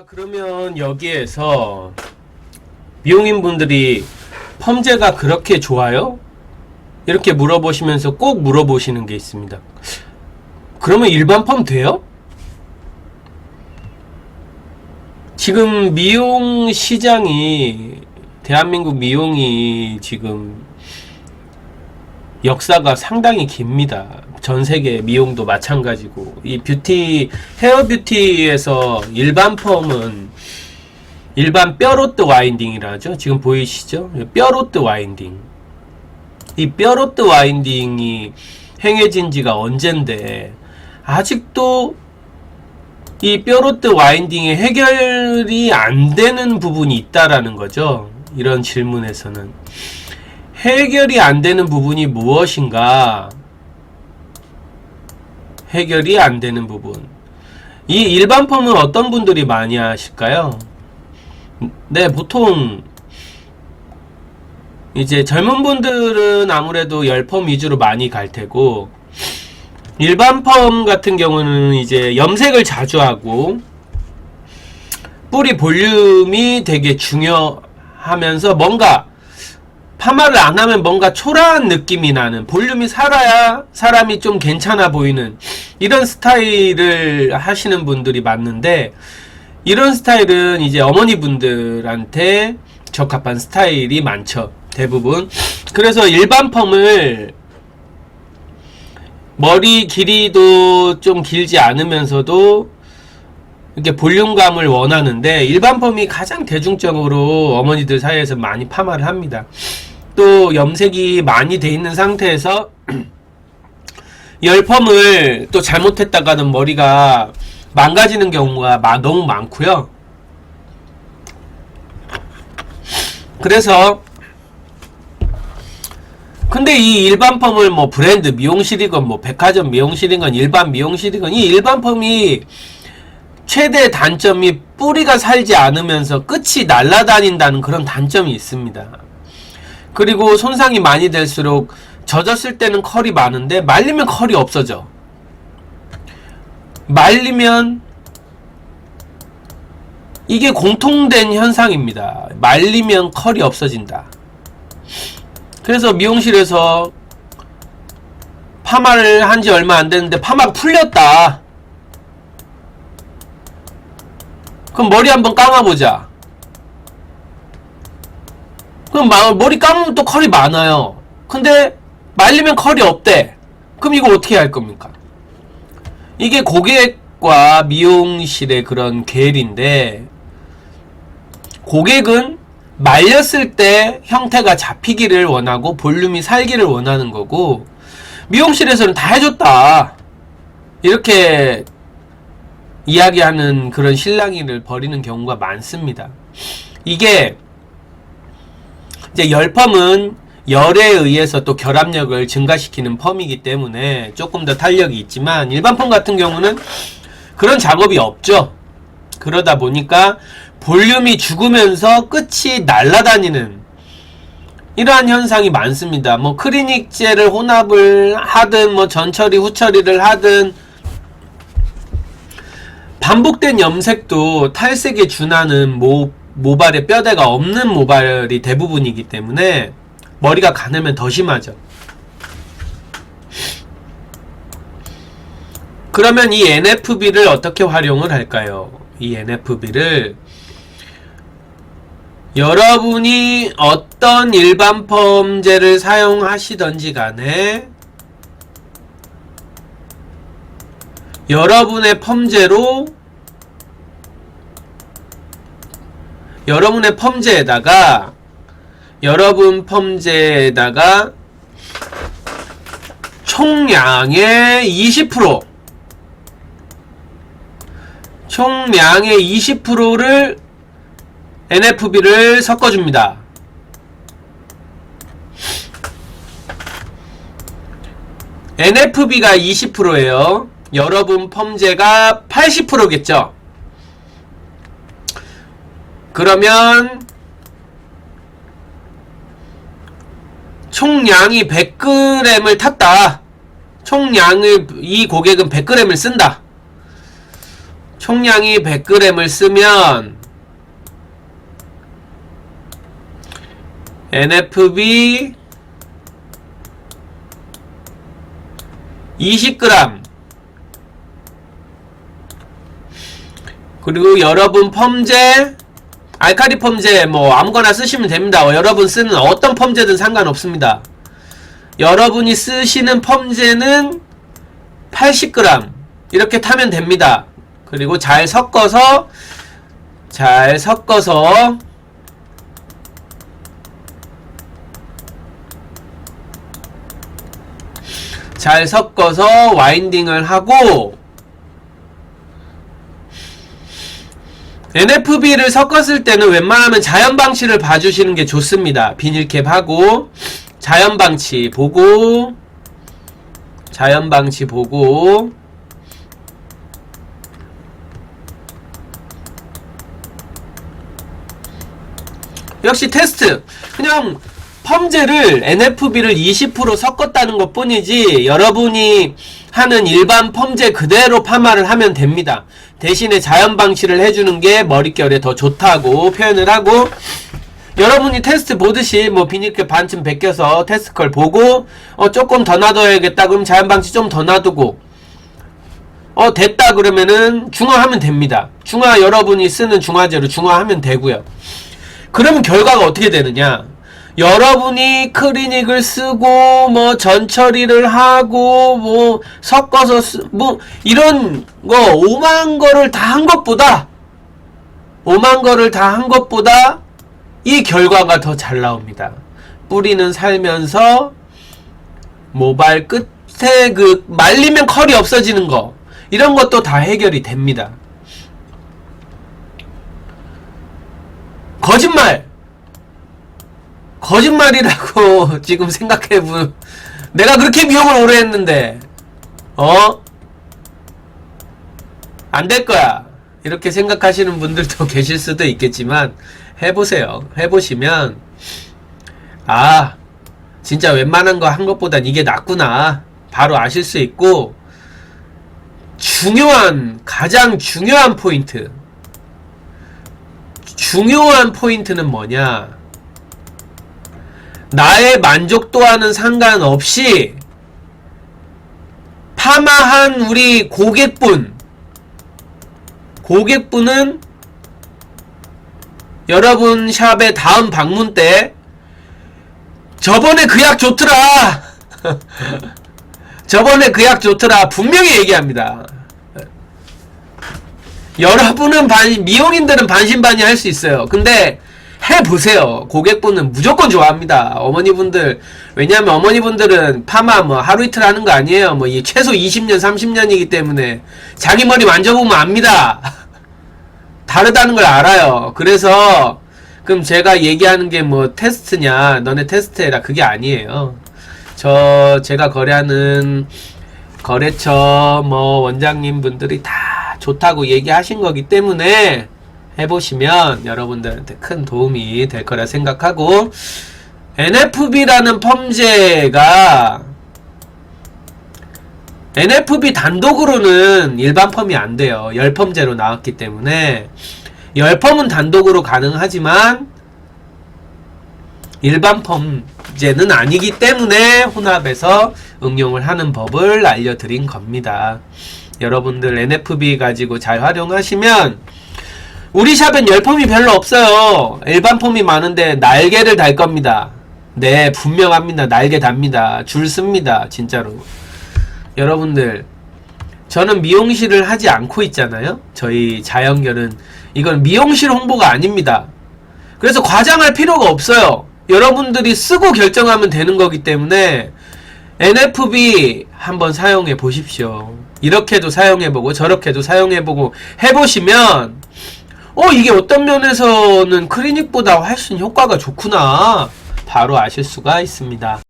그러면 여기에서 미용인분들이 펌제가 그렇게 좋아요? 이렇게 물어보시면서 꼭 물어보시는 게 있습니다. 그러면 일반 펌 돼요? 지금 미용 시장이, 대한민국 미용이 지금 역사가 상당히 깁니다. 전 세계 미용도 마찬가지고, 이 뷰티, 헤어 뷰티에서 일반 펌은 일반 뼈로드 와인딩이라 하죠. 지금 보이시죠? 뼈로드 와인딩. 이 뼈로드 와인딩이 행해진 지가 언젠데, 아직도 이 뼈로드 와인딩의 해결이 안 되는 부분이 있다라는 거죠. 이런 질문에서는. 해결이 안 되는 부분이 무엇인가? 해결이 안 되는 부분. 이 일반 펌은 어떤 분들이 많이 하실까요? 네, 보통 이제 젊은 분들은 아무래도 열펌 위주로 많이 갈 테고, 일반 펌 같은 경우는 이제 염색을 자주 하고 뿌리 볼륨이 되게 중요하면서, 뭔가 파마를 안 하면 뭔가 초라한 느낌이 나는, 볼륨이 살아야 사람이 좀 괜찮아 보이는 이런 스타일을 하시는 분들이 많은데, 이런 스타일은 이제 어머니 분들한테 적합한 스타일이 많죠, 대부분. 그래서 일반 펌을 머리 길이도 좀 길지 않으면서도 이렇게 볼륨감을 원하는데, 일반 펌이 가장 대중적으로 어머니들 사이에서 많이 파마를 합니다. 또 염색이 많이 돼 있는 상태에서 열펌을 또 잘못했다가는 머리가 망가지는 경우가 너무 많고요. 그래서 근데 이 일반 펌을 뭐 브랜드 미용실이건 뭐 백화점 미용실이건 일반 미용실이건, 이 일반 펌이 최대 단점이 뿌리가 살지 않으면서 끝이 날아다닌다는 그런 단점이 있습니다. 그리고 손상이 많이 될수록 젖었을 때는 컬이 많은데 말리면 컬이 없어져. 말리면, 이게 공통된 현상입니다. 말리면 컬이 없어진다. 그래서 미용실에서 파마를 한 지 얼마 안 됐는데 파마가 풀렸다. 그럼 머리 한번 감아보자. 그럼 머리 감으면 또 컬이 많아요. 근데 말리면 컬이 없대. 그럼 이거 어떻게 할 겁니까? 이게 고객과 미용실의 그런 계율인데, 고객은 말렸을 때 형태가 잡히기를 원하고 볼륨이 살기를 원하는 거고, 미용실에서는 다 해줬다, 이렇게 이야기하는 그런 실랑이를 벌이는 경우가 많습니다. 이게 이제 열펌은 열에 의해서 또 결합력을 증가시키는 펌이기 때문에 조금 더 탄력이 있지만, 일반 펌 같은 경우는 그런 작업이 없죠. 그러다 보니까 볼륨이 죽으면서 끝이 날아다니는 이러한 현상이 많습니다. 뭐 크리닉 젤을 혼합을 하든 뭐 전처리 후처리를 하든, 반복된 염색도 탈색에 준하는 모발에 뼈대가 없는 모발이 대부분이기 때문에 머리가 가늘면 더 심하죠. 그러면 이 NFB를 어떻게 활용을 할까요? 이 NFB를 여러분이 어떤 일반 펌제를 사용하시던지 간에 여러분의 펌제로, 여러분 펌제에다가 총량의 20%를 NFB를 섞어줍니다. NFB가 20%예요. 여러분 펌제가 80%겠죠. 그러면 총량이 100g을 탔다. 총량을, 이 고객은 100g을 쓴다. 총량이 100g을 쓰면 NFB 20g. 그리고 여러분 펌제, 알카리 펌제 뭐 아무거나 쓰시면 됩니다. 여러분 쓰는 어떤 펌제든 상관없습니다. 여러분이 쓰시는 펌제는 80g 이렇게 타면 됩니다. 그리고 잘 섞어서 와인딩을 하고, NFB를 섞었을 때는 웬만하면 자연방치를 봐주시는 게 좋습니다. 비닐캡 하고 자연방치 보고 역시 테스트. 그냥 펌제를 NFB를 20% 섞었다는 것 뿐이지 여러분이 하는 일반 펌제 그대로 파마를 하면 됩니다. 대신에 자연 방치를 해주는 게 머릿결에 더 좋다고 표현을 하고, 여러분이 테스트 보듯이 뭐 비닐캡 반쯤 벗겨서 테스트 걸 보고 조금 더 놔둬야겠다 그럼 자연 방치 좀 더 놔두고 됐다 그러면은 중화하면 됩니다. 중화 여러분이 쓰는 중화제로 중화하면 되고요. 그러면 결과가 어떻게 되느냐, 여러분이 크리닉을 쓰고 뭐 전처리를 하고 뭐 섞어서 뭐 이런 거 5만 거를 다 한 것보다 이 결과가 더 잘 나옵니다. 뿌리는 살면서 모발 끝에 그 말리면 컬이 없어지는 거, 이런 것도 다 해결이 됩니다. 거짓말이라고 지금 생각해보. 내가 그렇게 미용을 오래 했는데 안 될 거야 이렇게 생각하시는 분들도 계실 수도 있겠지만, 해보세요. 해보시면 진짜 웬만한 거 한 것보단 이게 낫구나 바로 아실 수 있고, 가장 중요한 포인트는 뭐냐, 나의 만족도와는 상관없이 파마한 우리 고객분은 여러분 샵의 다음 방문 때 저번에 그 약 좋더라 분명히 얘기합니다. 여러분은 미용인들은 반신반의 할 수 있어요. 근데 해보세요. 고객분은 무조건 좋아합니다. 어머니분들, 왜냐하면 어머니분들은 파마 뭐 하루 이틀 하는 거 아니에요. 뭐 최소 20년 30년이기 때문에 자기 머리 만져보면 압니다. 다르다는 걸 알아요. 그래서 그럼 제가 얘기하는 게 뭐 테스트냐, 너네 테스트해라, 그게 아니에요. 제가 거래하는 거래처 뭐 원장님 분들이 다 좋다고 얘기하신 거기 때문에 해보시면 여러분들한테 큰 도움이 될 거라 생각하고, NFB라는 펌제가 NFB 단독으로는 일반 펌이 안 돼요. 열펌제로 나왔기 때문에. 열펌은 단독으로 가능하지만 일반 펌제는 아니기 때문에 혼합해서 응용을 하는 법을 알려드린 겁니다. 여러분들 NFB 가지고 잘 활용하시면, 우리 샵엔 열펌이 별로 없어요. 일반 펌이 많은데 날개를 달 겁니다. 네, 분명합니다. 날개 답니다. 줄 씁니다. 진짜로. 여러분들, 저는 미용실을 하지 않고 있잖아요. 저희 자연결은 이건 미용실 홍보가 아닙니다. 그래서 과장할 필요가 없어요. 여러분들이 쓰고 결정하면 되는 거기 때문에 NFB 한번 사용해 보십시오. 이렇게도 사용해보고 저렇게도 사용해보고 해보시면 이게 어떤 면에서는 클리닉보다 훨씬 효과가 좋구나 바로 아실 수가 있습니다.